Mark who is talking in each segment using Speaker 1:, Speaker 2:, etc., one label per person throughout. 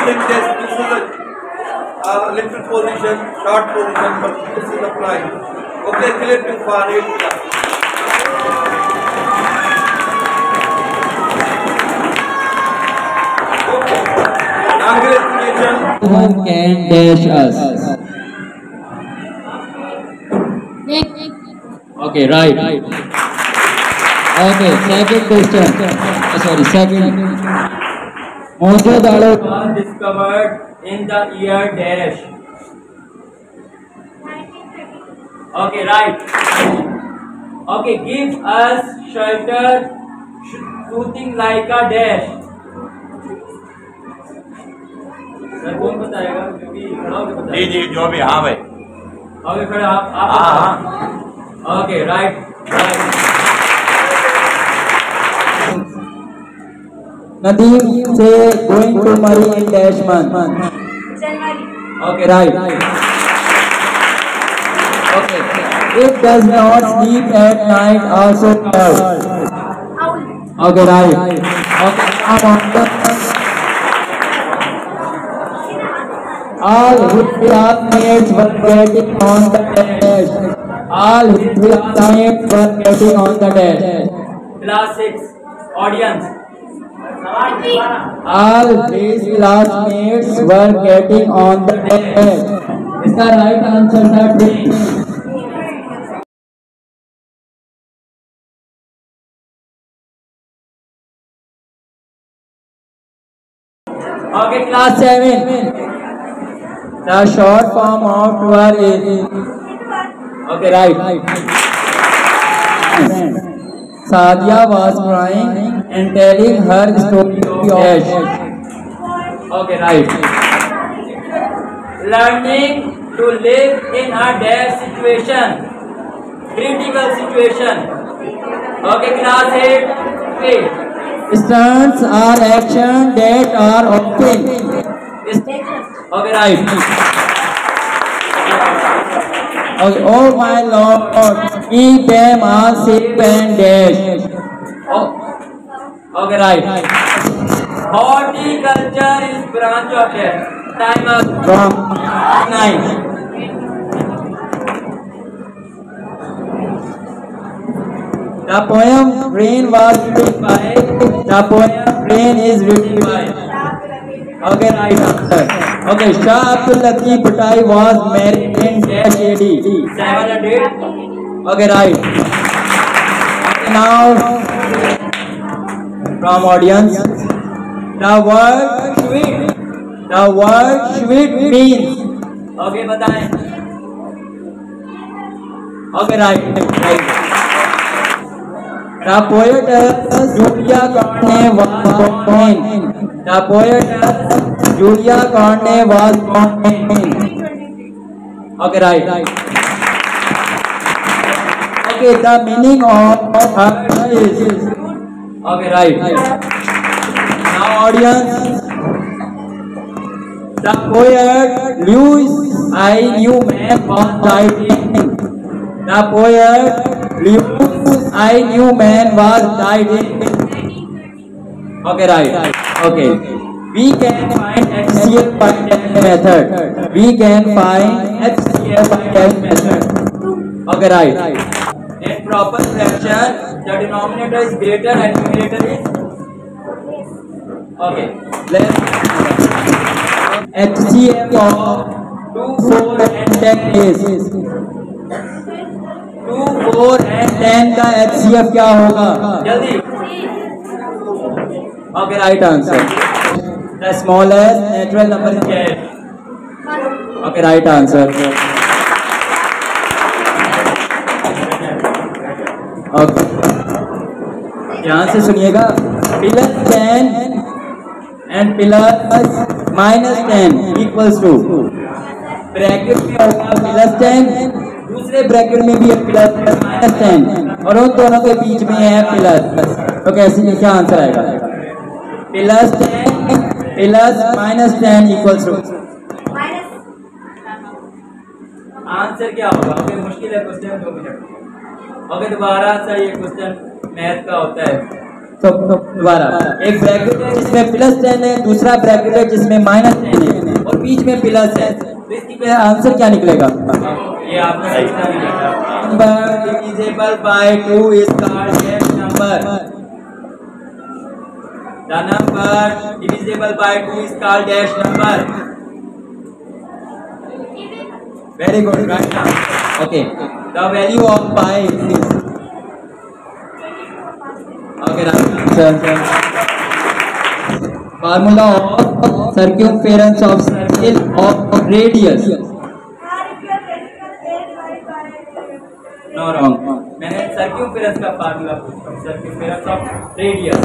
Speaker 1: holding this is a little position, short position, but this is applied. Okay, clipping for 8 plus.
Speaker 2: Who can dash us? Okay, right. Okay, second question. Second. Mojo Dalo
Speaker 3: was discovered in the year dash. Okay, right. Okay, give us shelter shooting like a dash. Sir कौन बताएगा क्योंकि खड़ा होकर बताएगा
Speaker 1: जी जो भी हाँ भाई
Speaker 3: ओके खड़े आप हाँ okay right
Speaker 2: Nadeem say going to marry in dash month.
Speaker 4: January.
Speaker 2: Okay, right. Okay. It does not sleep at night also called.
Speaker 4: Owl.
Speaker 2: Okay, right. Okay, come on. All his classmates were getting on the dash. All his classmates were getting on the dash.
Speaker 3: Class 6 audience
Speaker 2: All his classmates were getting on the dash. Is the right answer that thing?
Speaker 3: okay
Speaker 2: Class 7. The short form of word is. Okay, right. Sadia was crying and telling her story of dash.
Speaker 3: okay right learning to live in a dash situation critical situation okay class 8 please
Speaker 2: Stunts are action that are often.
Speaker 3: okay right
Speaker 2: Okay, oh my Lord, keep them all safe and dash.
Speaker 3: oh, okay right horticulture is branch of that time of
Speaker 2: Wrong.
Speaker 3: 9
Speaker 2: The poem Rain was written by. The poem Rain is written by. Okay, right answer. Okay, Shah Abdul Latif Bhattai was married in dash AD.
Speaker 3: 700
Speaker 2: Okay, right. Now, from audience, the word sweet means.
Speaker 3: okay बताएं
Speaker 2: Okay, right. The poetess Julia Carne was born. The poetess Julia Carne was born. Okay, right. Okay, the meaning of her is. Okay, right. Now, audience, the poet Lewis I. Newman was died in. The poet Lewis I. Newman was died in. Okay, right. Okay. We can find HCF by dash method. We can find HCF by dash method. Okay, right.
Speaker 3: in proper fraction the denominator is greater and numerator is okay let's
Speaker 2: HCF of 2, 4 and 10 is 2, 4 and 10 का HCF क्या होगा?
Speaker 3: जल्दी
Speaker 2: Okay, right answer. The smallest natural number is dash. Okay, right answer. Okay. ध्यान से सुनिएगा. Plus 10 and plus minus 10 equals to. Bracket में होगा plus 10, दूसरे ब्रैकेट में भी है प्लस माइनस 10 और उन दोनों के बीच में है प्लस. तो कैसे क्या आंसर आएगा? Plus 10 plus minus 10 equals to
Speaker 3: answer क्या होगा ओके मुश्किल है क्वेश्चन 2 मिनट ओके दोबारा से ये क्वेश्चन मैथ का होता है
Speaker 2: तो दोबारा एक ब्रैकेट है जिसमें +10 है, दूसरा ब्रैकेट है जिसमें -10 है और बीच में प्लस है, तो इसकी आंसर क्या निकलेगा?
Speaker 3: ये आपने सही लिखा।
Speaker 2: Number divisible by 2 is called dash number. The number divisible by 2 is called dash number. Very good, right now. Okay, the value of pi is okay, right. Formula of circumference of circle of radius. No wrong, मैंने circumference का formula पूछा, circumference of radius.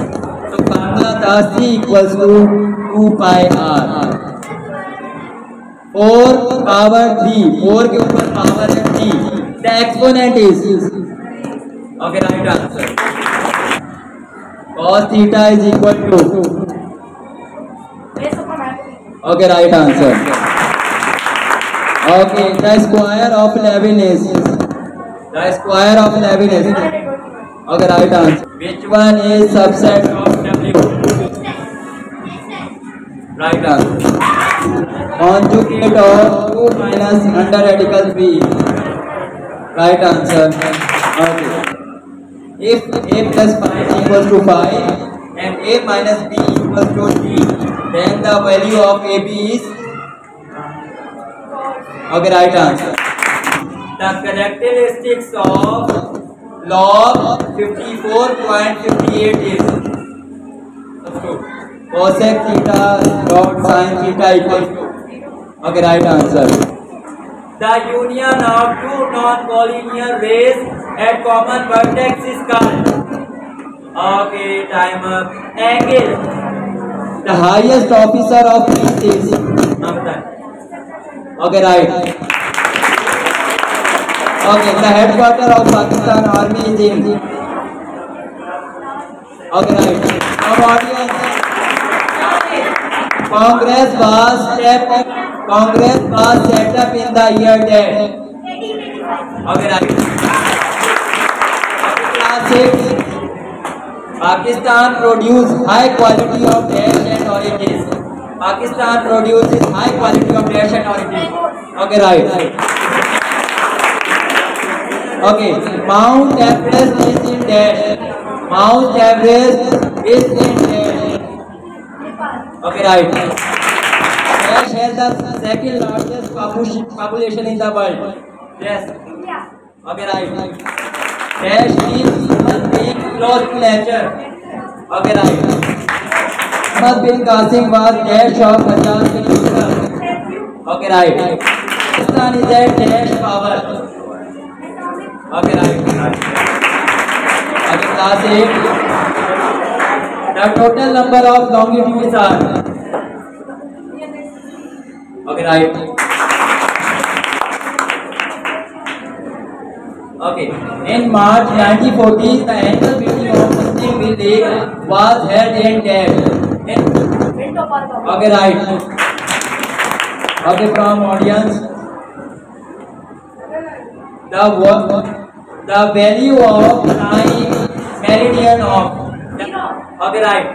Speaker 2: तो formula था C equals to 2 pi r। 4 power 3, 4 के ऊपर power है 3, the exponent is okay, right answer. cos theta is equal to okay, right answer. Okay, the square of 11 is okay, right answer. Which one is subset of W? Right answer. Conjugate of 2 minus under radical B. Right answer. Okay. If a plus 5 is equal to 5 and a minus b equals to 3, then the value of AB is okay, right answer. The characteristics of log 54.58 is cosec theta dot sin theta equals to okay, right answer. The union of two non-collinear rays at common vertex is called okay, time up. Angle. The highest officer of police is okay, right. Okay, the headquarter of Pakistan Army is in okay, right. Now audience, Congress was set up in the year that okay, right. Class 6. Pakistan produce high quality of dash and oranges. Pakistan produces high quality of dash and oranges. Okay, right. Okay, Mount Everest is in dash. Mount Everest is in dash. Okay, right. Dash has the second largest population in the world. Yes. Okay, right. Dash is being close to nature. Okay, right. Ahmad bin Qasim was dash of 50 kilometers. Okay, right. Pakistan is at dash power. Okay, right. Okay, class 8. The total number of longitudes are okay, right. Okay, in March 1940, the annual meeting of Muslim League was held in dash. Okay, right. Okay, from audience, the value of time meridian of okay, right.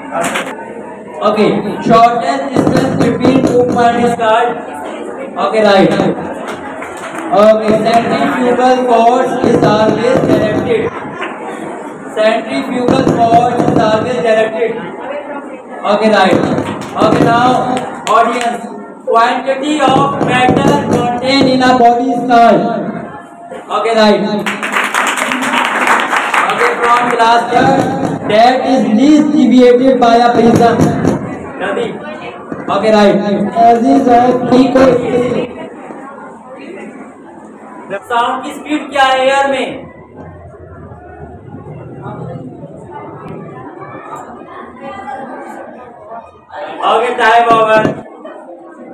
Speaker 2: Okay, shortest distance between 2 points is called okay, right. Okay, centrifugal force is always directed. Centrifugal force is always directed. Okay, right. Okay, now audience, quantity of matter contained in a body is called okay, right. Okay, from class 3rd, that is least deviated by a prism. Okay, right. Axis of equal.
Speaker 3: Sound की speed क्या है air में? Okay, time over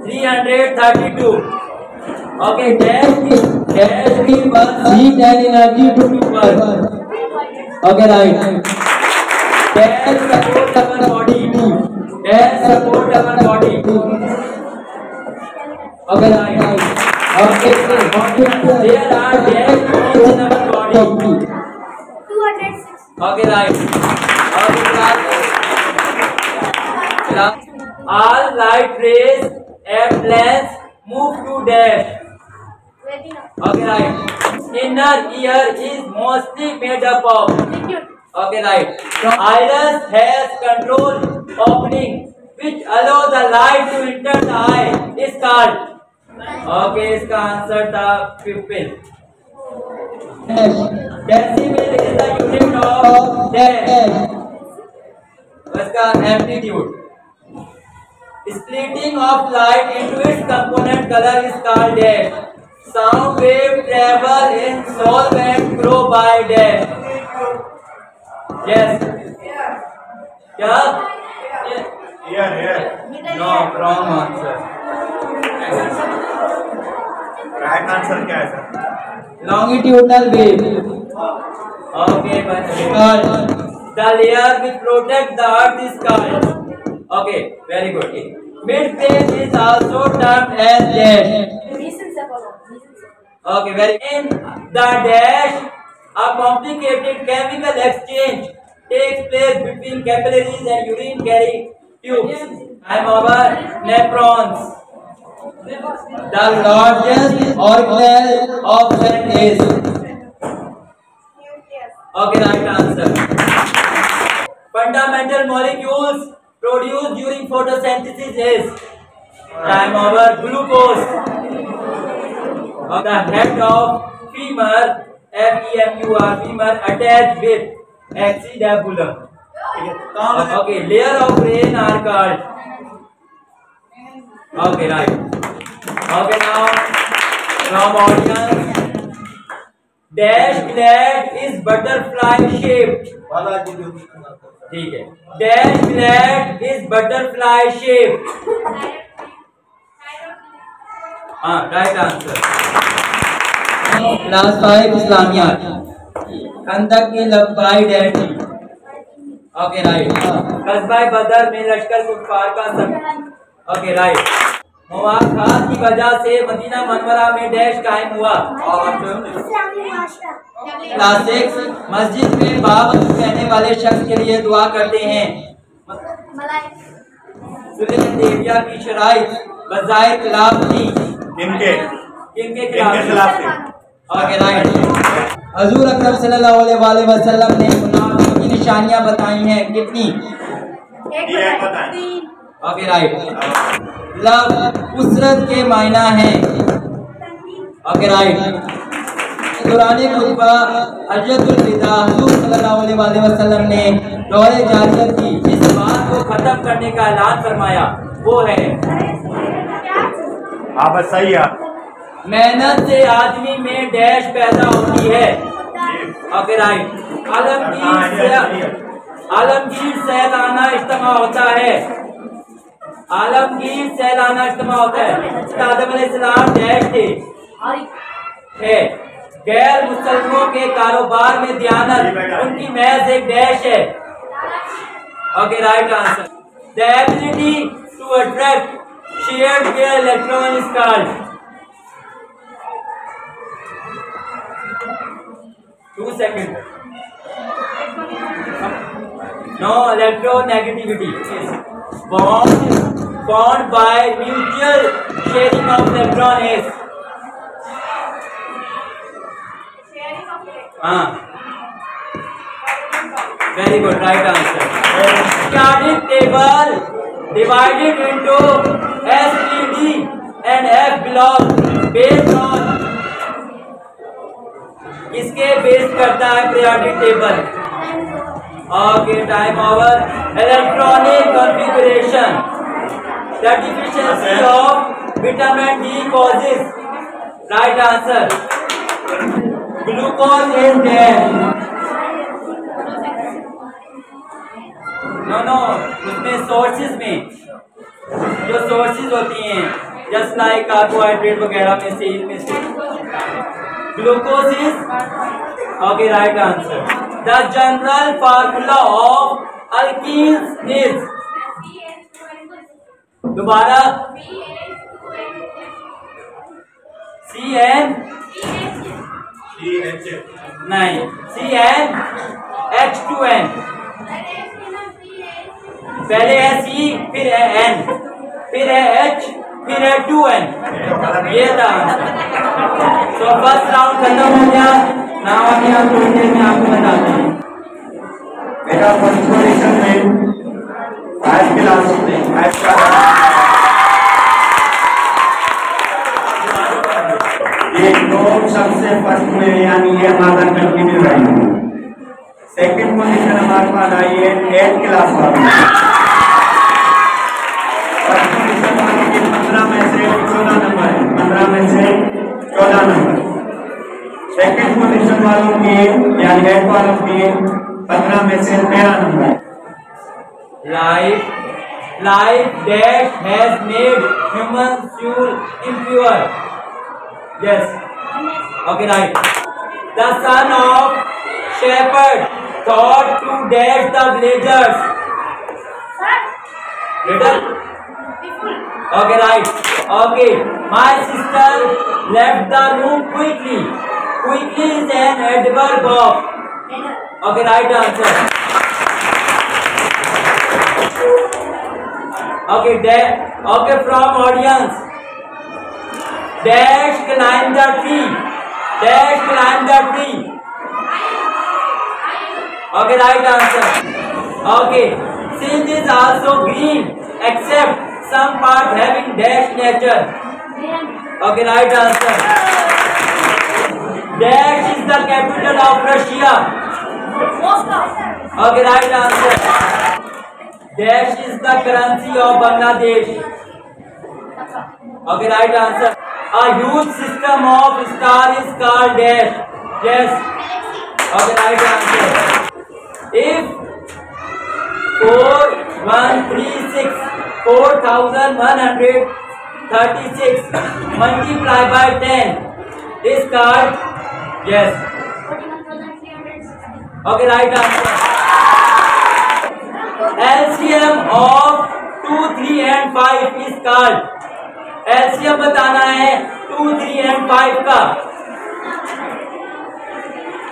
Speaker 3: 332.
Speaker 2: Okay, dash gives heat and energy to people. Okay, right. Dash support our body. Dash support our body. Okay, right. Okay, there are dash points in our body.
Speaker 4: 206.
Speaker 2: Okay, right. Okay, class
Speaker 3: All light rays at length move to dash.
Speaker 4: Retina.
Speaker 3: Okay, right. Inner ear is mostly made up of.
Speaker 4: Liquid.
Speaker 3: Okay, right. Iris has control opening which allow the light to enter the eye is called. Okay, इसका answer था pupil. Decibel is the unit of dash. इसका amplitude. Splitting of light into its component color is called dash. Sound wave travel in solvent flow by dash. Yes. क्या?
Speaker 1: Here.
Speaker 3: No, wrong answer.
Speaker 1: Right answer क्या है sir?
Speaker 2: Longitudinal wave.
Speaker 3: Okay, but
Speaker 2: Called.
Speaker 3: the layer which protect the earth is called. Okay, very good. Midbrain is also termed as dash.
Speaker 4: Mesencephalon.
Speaker 3: Okay, very in the dash, a complicated chemical exchange takes place between capillaries and urine carrying tubes. I'm over nephrons.
Speaker 2: The largest organelle of cell is.
Speaker 3: Okay, right answer. Fundamental molecules produced during photosynthesis is. Time over. Glucose. The head of femur, femur, femur attached with accidabulum. Okay, layer of brain are called. Okay, right. Okay, now from audience. Dash clad is butterfly shaped. ठीक है. Dash clad is butterfly shaped. Right answer.
Speaker 2: Class 5 Islamiyat. खंदक की लंबाई dash थी. Okay, right.
Speaker 3: कस्बा बदर में लश्कर कुफार का सब. Okay, right. मवाद खास की वजह से मदीना मनवरा में डैश कायम हुआ.
Speaker 4: इस्लामी माशरा.
Speaker 2: क्लास 6 मस्जिद में बावजूद कहने वाले शख्स के लिए दुआ करते हैं.
Speaker 4: मलाइका.
Speaker 3: सुलह देविया की शराइत बज़ाहिर खिलाफ थी.
Speaker 1: किनके
Speaker 3: खिलाफ
Speaker 1: थे?
Speaker 2: Okay right. हजूर अकरम सल्लल्लाहु अलैहि वसल्लम ने मुनाफिक की निशानियां बताई हैं कितनी?
Speaker 4: एक बताएं. 3.
Speaker 2: Okay right. लव उसरत के मायना है. Okay right. दौरान खुतबा हजरतुल विदा हुजूर सल्लल्लाहु अलैहि वसल्लम ने दौरे जारियत की
Speaker 3: इस बात को खत्म करने का ऐलान फरमाया. वो है
Speaker 1: हाँ बस सही है.
Speaker 3: मेहनत से आदमी में डैश पैदा होती है. Okay right. आलमगीर सैलाना इज्तिमा होता है. आलमगीर सैलाना इज्तिमा होता है. आदम अलैहिस्सलाम डैश थे. गैर मुसलमानों के कारोबार में दयानत उनकी महज एक डैश है. Okay right answer. The ability to attract shared pair electron is called. 2 seconds. No, electronegativity is bond by mutual sharing of electron is. Very good, right answer. Periodic table divided into S, P, D and F block based on. किसके base करता है periodic table? Okay, time over. Electronic configuration. The deficiency of vitamin D causes. Right answer. Glucose is there. No उसमें sources में जो sources होती हैं just like carbohydrate वगैरह में से इनमें से glucose is. Okay right answer. The general formula of alkenes is. दोबारा. CN नहीं CnH2n. पहले है C, फिर है N, फिर है H, फिर है 2N। ये था। तो फर्स्ट राउंड खत्म हो गया। नाउ अभी हम थोड़ी देर में आपको बताते हैं।
Speaker 5: बेटा फर्स्ट पोजीशन में 5 क्लास ये दो सबसे फर्स्ट में यानी ये हमारा कंटिन्यू रहेंगे। सेकंड पोजीशन हमारे पास आई है 8 क्लास वाली। फर्स्ट पोजीशन वालों की 15 में से 14 नंबर है, 15 में से 14 नंबर। सेकंड पोजीशन वालों की यानी 8 वालों की 15 में से 13 number.
Speaker 3: Life dash has made human fuel impure. Yes. Okay, right. The son of shepherd thought to dash the villagers. Little. Okay, right. Okay. My sister left the room quickly. Quickly is an adverb of. Okay, right answer. Okay, okay, from audience. Dash climb the tree. Dash climb the tree. Okay, right answer. Okay, Sindh is also green except some part having dash nature. Okay, right answer. Dash is the capital of Russia. Okay, right answer. Dash is the currency of Bangladesh. Okay, right answer. A huge system of stars is called dash. Yes. Okay, right answer. If 4136 multiplied by 10 is called. Yes. Okay, right answer. LCM of 2, 3 and 5 is called. LCM बताना है 2, 3 and 5 का।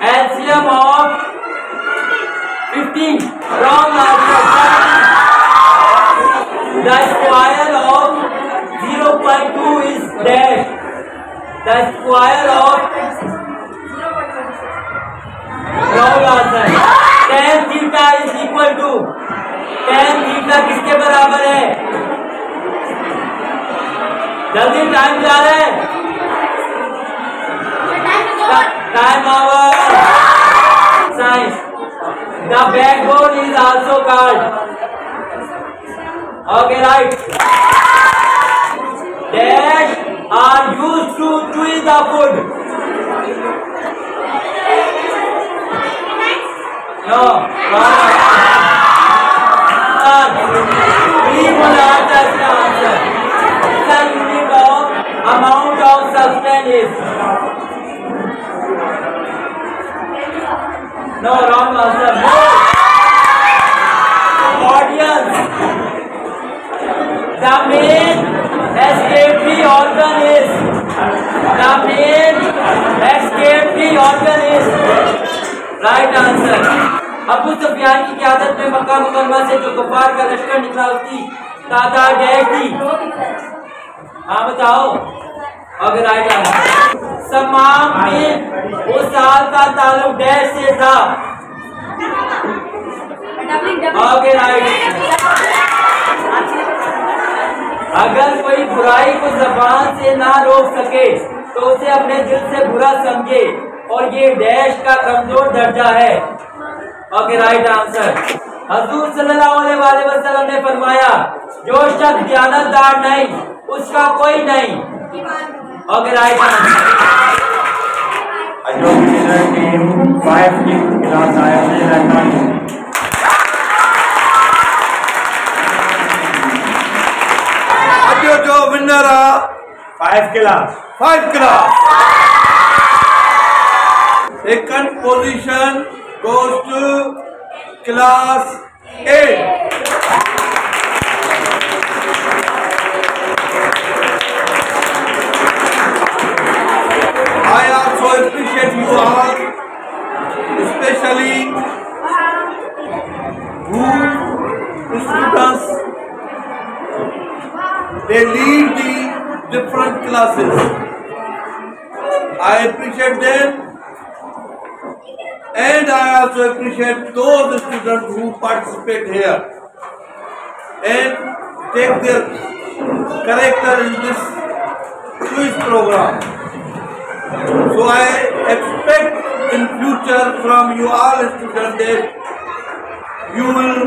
Speaker 3: LCM of 15. Wrong answer. The square of 0.2 is dash. The square of. Wrong answer. Tan theta is equal to. tan theta किसके बराबर है? जल्दी time जा रहा है। Time over. Science. The backbone is also called. Okay, right. Dash are used to chew the food. No. Please answer the answer. The unit of amount of substance is. No, wrong answer. Audience. The main excretory organ is. The main excretory organ is. Right answer. Abu Sufyan की क़यादत में मक्का मुकर्रमा से जो कुफार का लश्कर निकला उसकी तादाद dash थी। हाँ बताओ। अगर राइट आंसर। समाम में उस साल का ताल्लुक डैश से था। अगर राइट। अगर कोई बुराई को ज़बान से ना रोक सके तो उसे अपने दिल से बुरा समझे और ये डैश का कमजोर दर्जा है। Okay, right answer. हजूर सल्लल्लाहु अलैहि वसल्लम ने फरमाया जो शख्स दियानतदार नहीं उसका कोई नहीं। Okay, right answer.
Speaker 5: टीम 5 की क्लास आया है।
Speaker 1: जो विनर आ
Speaker 5: 5 class
Speaker 1: 5 class. Second position goes to class 8. I also appreciate you all, especially who students classes. I appreciate them, and I also appreciate those students who participate here and take their character in this quiz program. So I expect in future from you all students that you will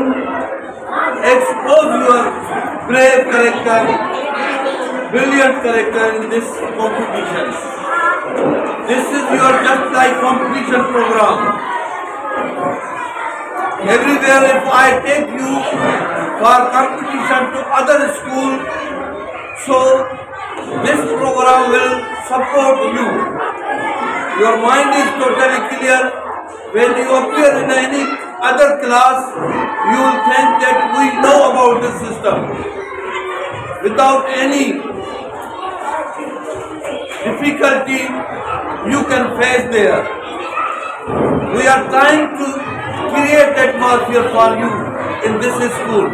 Speaker 1: expose your brave character, brilliant character in this competition. This is your just like competition program. Everywhere if I take you for competition to other school, so this program will support you. Your mind is totally clear. When you appear in any other class, you will think that we know about this system without any difficulty you can face there. We are trying to create atmosphere for you in this school.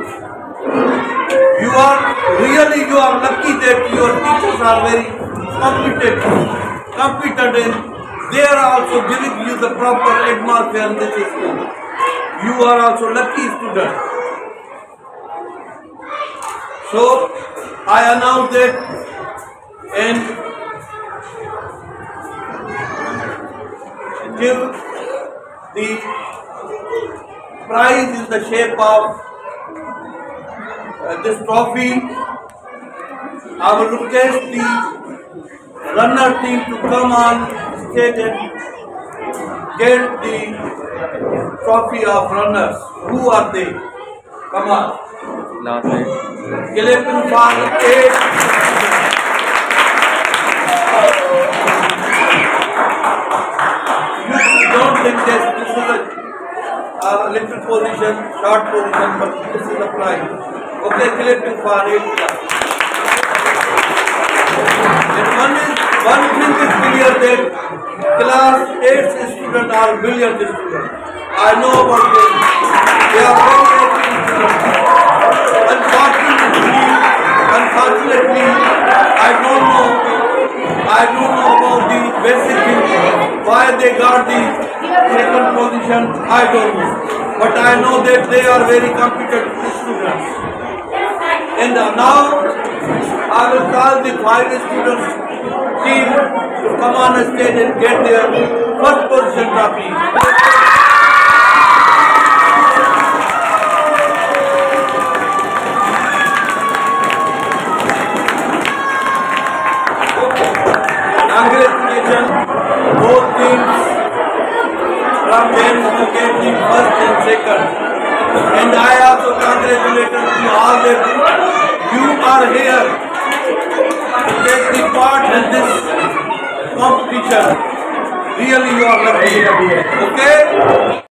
Speaker 1: You are lucky that your teachers are very competent and they are also giving you the proper atmosphere in this school. You are also lucky student. So I announce that and give the prize in the shape of this trophy. I will request the runner team to come on stage and get the trophy of runners. Who are they? Come on. Clapping for 8. You don't think that this is a little position, short position, but this is a prize. Okay, clapping for 8. One thing is clear that class 8 students are brilliant students. I know about them. They are very active students. Unfortunately, I don't know about the basic things. Why they got the second position, I don't know. But I know that they are very competent students. And now I will call the 5 students team to come on stage and get their first position trophy. Congratulations, both teams from them who get the first and second. And I also congratulate you all that you are here to take the part in this competition. Really, you are lucky. Okay?